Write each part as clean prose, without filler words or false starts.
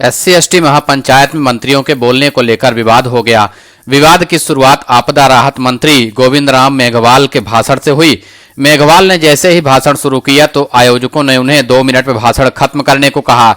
SC ST महापंचायत में मंत्रियों के बोलने को लेकर विवाद हो गया। विवाद की शुरुआत आपदा राहत मंत्री गोविंद राम मेघवाल के भाषण से हुई। मेघवाल ने जैसे ही भाषण शुरू किया तो आयोजकों ने उन्हें 2 मिनट में भाषण खत्म करने को कहा।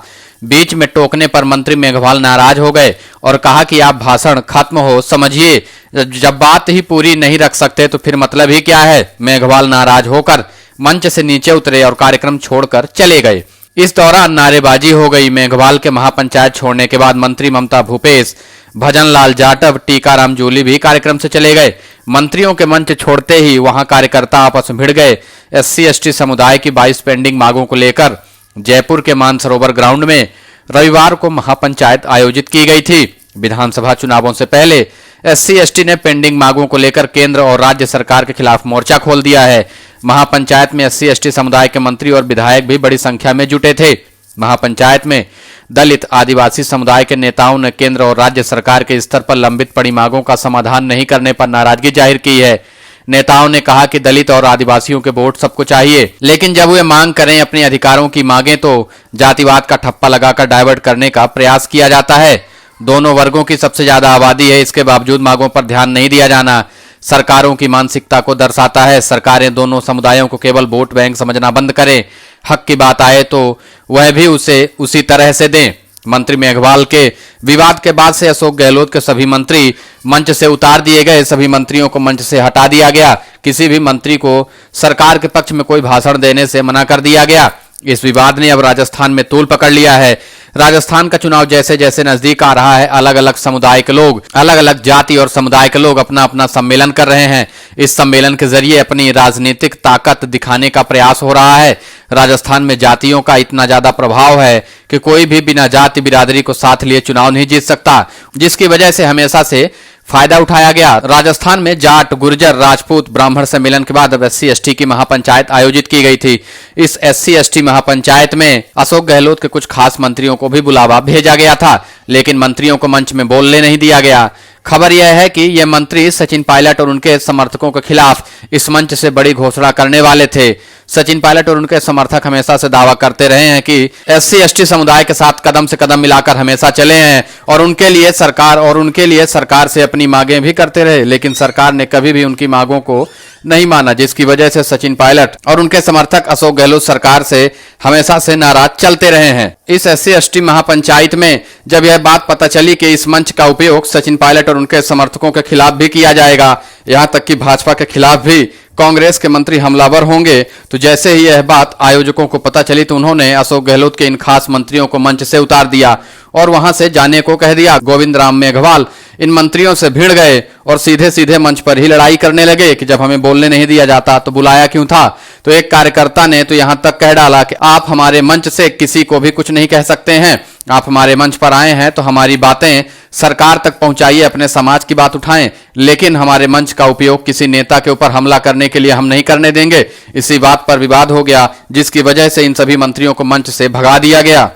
बीच में टोकने पर मंत्री मेघवाल नाराज हो गए और कहा कि आप भाषण खत्म हो समझिए, जब बात ही पूरी नहीं रख सकते तो फिर मतलब ही क्या है। मेघवाल नाराज होकर मंच से नीचे उतरे और कार्यक्रम छोड़कर चले गए। इस दौरान नारेबाजी हो गई। मेघवाल के महापंचायत छोड़ने के बाद मंत्री ममता भूपेश, भजन लाल जाटव, टीकाराम जूली भी कार्यक्रम से चले गए। मंत्रियों के मंच छोड़ते ही वहां कार्यकर्ता आपस में भिड़ गए। एससी एसटी समुदाय की 22 पेंडिंग मांगों को लेकर जयपुर के मानसरोवर ग्राउंड में रविवार को महापंचायत आयोजित की गई थी। विधानसभा चुनावों से पहले एससी एसटी ने पेंडिंग मांगों को लेकर केंद्र और राज्य सरकार के खिलाफ मोर्चा खोल दिया है। महापंचायत में एससी एसटी समुदाय के मंत्री और विधायक भी बड़ी संख्या में जुटे थे। महापंचायत में दलित आदिवासी समुदाय के नेताओं ने केंद्र और राज्य सरकार के स्तर पर लंबित पड़ी मांगों का समाधान नहीं करने पर नाराजगी जाहिर की है। नेताओं ने कहा कि दलित और आदिवासियों के वोट सबको चाहिए, लेकिन जब वे मांग करें अपने अधिकारों की मांगें तो जातिवाद का ठप्पा लगाकर डायवर्ट करने का प्रयास किया जाता है। दोनों वर्गों की सबसे ज्यादा आबादी है, इसके बावजूद मांगों पर ध्यान नहीं दिया जाना सरकारों की मानसिकता को दर्शाता है। सरकारें दोनों समुदायों को केवल वोट बैंक समझना बंद करें। हक की बात आए तो वह भी उसे उसी तरह से दें। मंत्री मेघवाल के विवाद के बाद से अशोक गहलोत के सभी मंत्री मंच से उतार दिए गए। सभी मंत्रियों को मंच से हटा दिया गया। किसी भी मंत्री को सरकार के पक्ष में कोई भाषण देने से मना कर दिया गया। इस विवाद ने अब राजस्थान में तूल पकड़ लिया है। राजस्थान का चुनाव जैसे जैसे नजदीक आ रहा है, अलग अलग समुदाय के लोग, अलग अलग जाति और समुदाय के लोग अपना अपना सम्मेलन कर रहे हैं। इस सम्मेलन के जरिए अपनी राजनीतिक ताकत दिखाने का प्रयास हो रहा है। राजस्थान में जातियों का इतना ज्यादा प्रभाव है कि कोई भी बिना जाति बिरादरी को साथ लिए चुनाव नहीं जीत सकता, जिसकी वजह से हमेशा से फायदा उठाया गया। राजस्थान में जाट, गुर्जर, राजपूत, ब्राह्मण सम्मेलन के बाद अब एससी एसटी की महापंचायत आयोजित की गई थी। इस एससी एसटी महापंचायत में अशोक गहलोत के कुछ खास मंत्रियों को भी बुलावा भेजा गया था, लेकिन मंत्रियों को मंच में बोलने नहीं दिया गया। खबर यह है कि ये मंत्री सचिन पायलट और उनके समर्थकों के खिलाफ इस मंच से बड़ी घोषणा करने वाले थे। सचिन पायलट और उनके समर्थक हमेशा से दावा करते रहे हैं कि एससी एसटी समुदाय के साथ कदम से कदम मिलाकर हमेशा चले हैं और उनके लिए सरकार से अपनी मांगें भी करते रहे, लेकिन सरकार ने कभी भी उनकी मांगों को नहीं माना, जिसकी वजह से सचिन पायलट और उनके समर्थक अशोक गहलोत सरकार से हमेशा से नाराज चलते रहे हैं। इस एससी एसटी महापंचायत में जब यह बात पता चली कि इस मंच का उपयोग सचिन पायलट और उनके समर्थकों के खिलाफ भी किया जाएगा, यहां तक कि भाजपा के खिलाफ भी कांग्रेस के मंत्री हमलावर होंगे, तो जैसे ही यह बात आयोजकों को पता चली तो उन्होंने अशोक गहलोत के इन खास मंत्रियों को मंच से उतार दिया और वहां से जाने को कह दिया। गोविंद राम मेघवाल इन मंत्रियों से भिड़ गए और सीधे सीधे मंच पर ही लड़ाई करने लगे कि जब हमें बोलने नहीं दिया जाता तो बुलाया क्यों था। तो एक कार्यकर्ता ने तो यहां तक कह डाला कि आप हमारे मंच से किसी को भी कुछ नहीं कह सकते हैं, आप हमारे मंच पर आए हैं तो हमारी बातें सरकार तक पहुंचाइए, अपने समाज की बात उठाएं, लेकिन हमारे मंच का उपयोग किसी नेता के ऊपर हमला करने के लिए हम नहीं करने देंगे। इसी बात पर विवाद हो गया, जिसकी वजह से इन सभी मंत्रियों को मंच से भगा दिया गया।